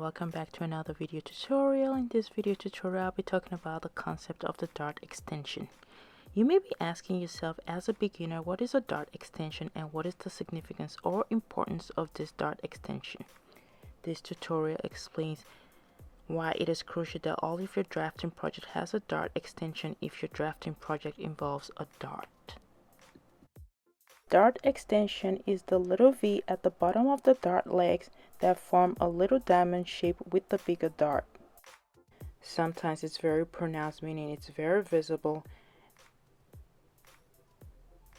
welcome back to another video tutorial. In this video tutorial, I'll be talking about the concept of the dart extension. You may be asking yourself as a beginner, what is a dart extension and what is the significance or importance of this dart extension? This tutorial explains why it is crucial that all of your drafting project has a dart extension if your drafting project involves a dart. Dart extension is the little V at the bottom of the dart legs that form a little diamond shape with the bigger dart. Sometimes it's very pronounced, meaning it's very visible,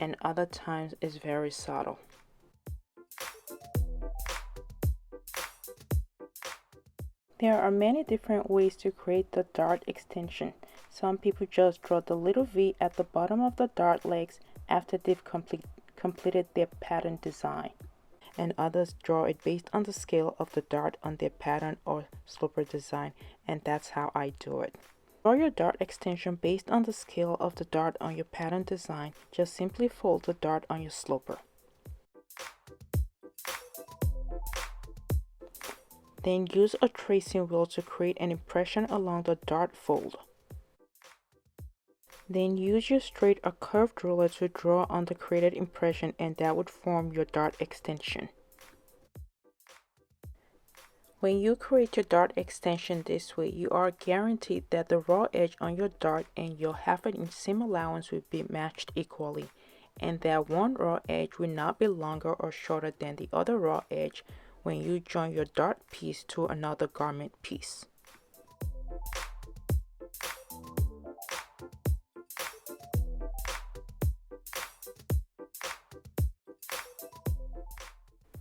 and other times it's very subtle. There are many different ways to create the dart extension. Some people just draw the little V at the bottom of the dart legs after they've completed their pattern design, and others draw it based on the scale of the dart on their pattern or sloper design, and that's how I do it. Draw your dart extension based on the scale of the dart on your pattern design. Just simply fold the dart on your sloper. Then use a tracing wheel to create an impression along the dart fold. Then use your straight or curved ruler to draw on the created impression, and that would form your dart extension. When you create your dart extension this way, you are guaranteed that the raw edge on your dart and your 1/2 inch seam allowance will be matched equally, and that one raw edge will not be longer or shorter than the other raw edge when you join your dart piece to another garment piece.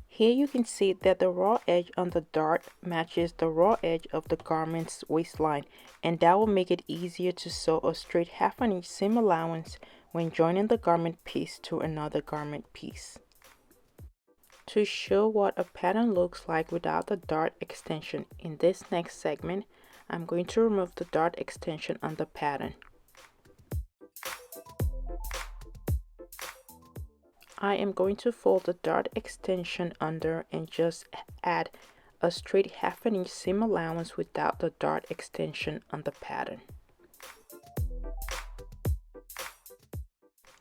Here you can see that the raw edge on the dart matches the raw edge of the garment's waistline, and that will make it easier to sew a straight 1/2 inch seam allowance when joining the garment piece to another garment piece. To show what a pattern looks like without the dart extension, in this next segment, I'm going to remove the dart extension on the pattern. I am going to fold the dart extension under and just add a straight 1/2 inch seam allowance without the dart extension on the pattern.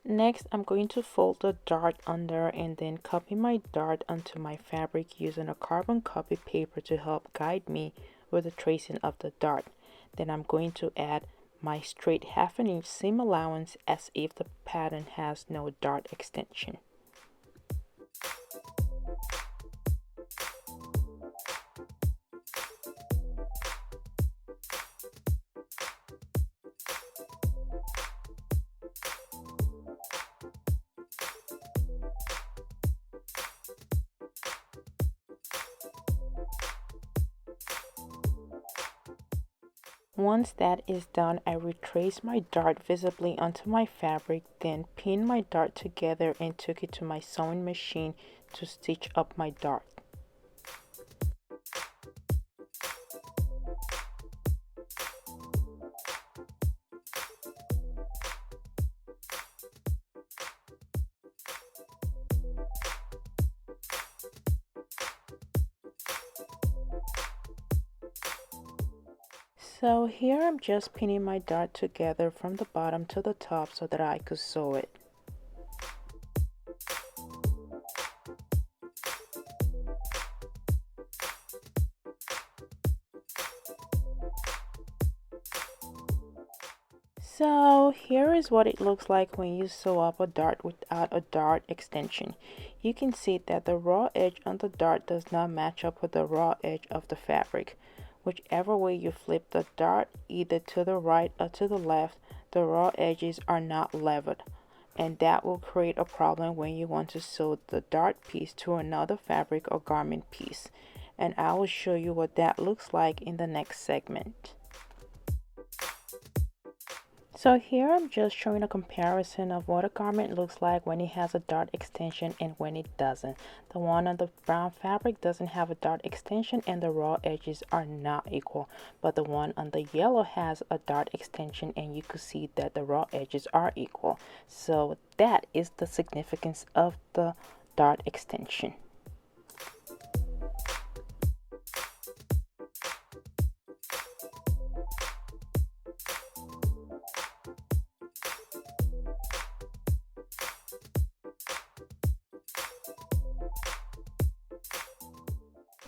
Next, I'm going to fold the dart under and then copy my dart onto my fabric using a carbon copy paper to help guide me with the tracing of the dart. Then I'm going to add my straight 1/2 inch seam allowance as if the pattern has no dart extension. Once that is done, I retrace my dart visibly onto my fabric, then pin my dart together and took it to my sewing machine to stitch up my dart. So here I'm just pinning my dart together from the bottom to the top so that I could sew it. So here is what it looks like when you sew up a dart without a dart extension. You can see that the raw edge on the dart does not match up with the raw edge of the fabric. Whichever way you flip the dart, either to the right or to the left, the raw edges are not leveled, and that will create a problem when you want to sew the dart piece to another fabric or garment piece. And I will show you what that looks like in the next segment. So here I'm just showing a comparison of what a garment looks like when it has a dart extension and when it doesn't. The one on the brown fabric doesn't have a dart extension and the raw edges are not equal, but the one on the yellow has a dart extension and you can see that the raw edges are equal. So that is the significance of the dart extension.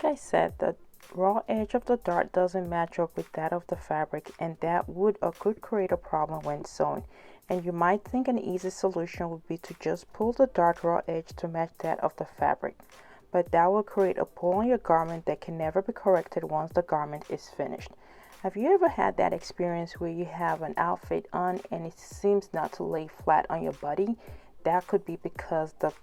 I said, the raw edge of the dart doesn't match up with that of the fabric, and that would or could create a problem when sewing. And you might think an easy solution would be to just pull the dart raw edge to match that of the fabric, but that will create a pull on your garment that can never be corrected once the garment is finished. Have you ever had that experience where you have an outfit on and it seems not to lay flat on your body? That could be because the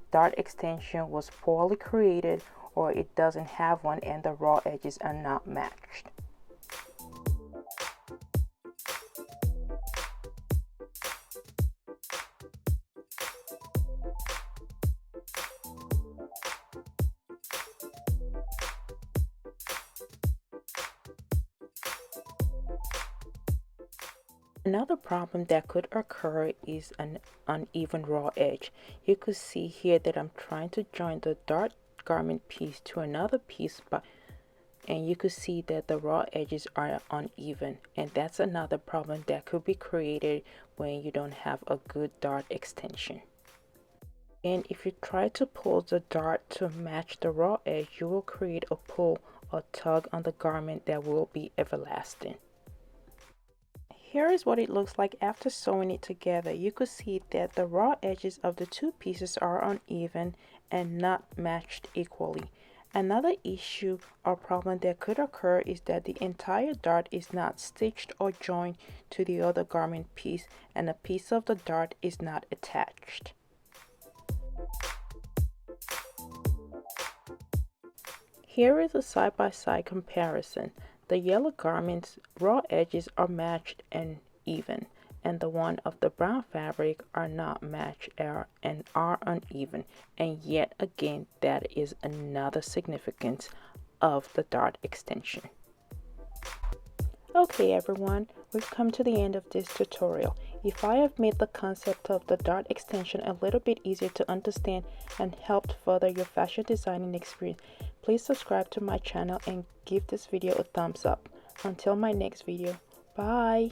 dart extension was poorly created, or it doesn't have one and the raw edges are not matched. Another problem that could occur is an uneven raw edge. You could see here that I'm trying to join the dart garment piece to another piece, and you could see that the raw edges are uneven, and that's another problem that could be created when you don't have a good dart extension. And if you try to pull the dart to match the raw edge, you will create a pull or tug on the garment that will be everlasting. Here is what it looks like after sewing it together. You could see that the raw edges of the two pieces are uneven and not matched equally. Another issue or problem that could occur is that the entire dart is not stitched or joined to the other garment piece, and a piece of the dart is not attached. Here is a side-by-side comparison. The yellow garment's raw edges are matched and even, and the one of the brown fabric are not matched and are uneven. And yet again, that is another significance of the dart extension. Okay everyone, we've come to the end of this tutorial. If I have made the concept of the dart extension a little bit easier to understand and helped further your fashion designing experience, please subscribe to my channel and give this video a thumbs up. Until my next video, bye!